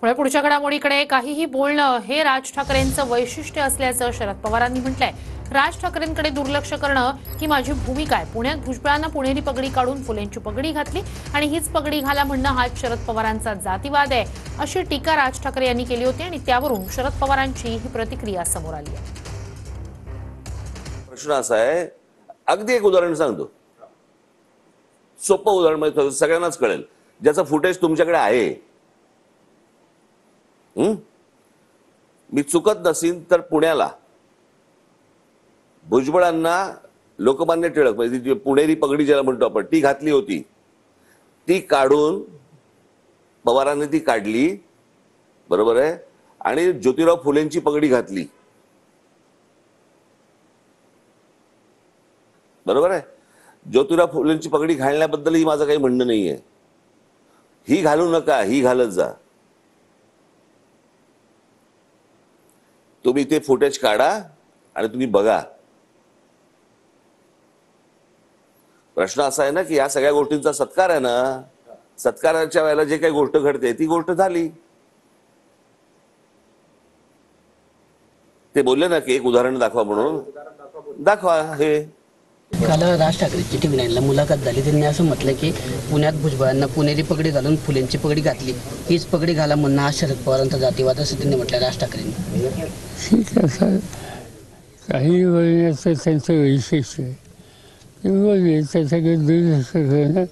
त्यामुळे पुढच्या घडामोडीकडे काहीही बोलणं हे राज ठाकरेंचं वैशिष्ट्य असल्याचं शरद पवारांनी म्हटलंय। राज ठाकरेंकडे दुर्लक्ष करणं ही माझी भूमिका आहे। पुण्यात भुजबळांना पुणेरी पगडी काढून फुलेंची पगडी घातली आणि हीच पगडी घाला म्हणणं हा शरद पवारांचा जातीवाद आहे, अशी टीका राज ठाकरे यांनी केली होती आणि त्यावरून शरद पवारांची ही प्रतिक्रिया समोर आली आहे। प्रश्न असा आहे, अगदी एक उदाहरण सांगतो, सोपं उदाहरण म्हणजे सगळ्यांनाच कळेल, ज्याचं फुटेज तुमच्याकडे आहे। मी चुकत नसीन तर पुण्याला भुजबळांना लोकमान्य टिळक म्हणजे जी पुणेरी पगडी ज्याला म्हणतो आपण ती घातली होती, ती काढून पवारांनी ती काढली, बरोबर आहे, आणि ज्योतिराव फुलेंची पगडी घातली, बरोबर आहे। ज्योतिराव फुलेंची पगडी घालण्याबद्दलही माझं काही म्हणणं नाहीये, ही घालू नका, ही घालत जा। तुम्ही ते फुटेज काढा आणि तुम्ही बघा। प्रश्न असा आहे ना की या सगळ्या गोष्टींचा सत्कार आहे ना, सत्काराच्या वेळेला जे काही गोष्ट घडते ती गोष्ट झाली। ते बोलले ना की एक उदाहरण दाखवा म्हणून, दाखवा। हे काल राज ठाकरेंची टीव्ही 9ला मुलाखत झाली, त्यांनी असं म्हटलं की पुण्यात भुजबळांना पुणेरी पगडी घालून फुलेंची पगडी घातली, हीच पगडी घाला म्हणणं हा शरद पवारांचा जातीवाद असं त्यांनी म्हटलं राज ठाकरेंनी। काही बोलण्याचं त्यांचं वैशिष्ट्य आहे, ते बोलले त्याच्याकडे दुर्लक्ष करणं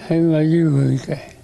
ही माझी भूमिका आहे।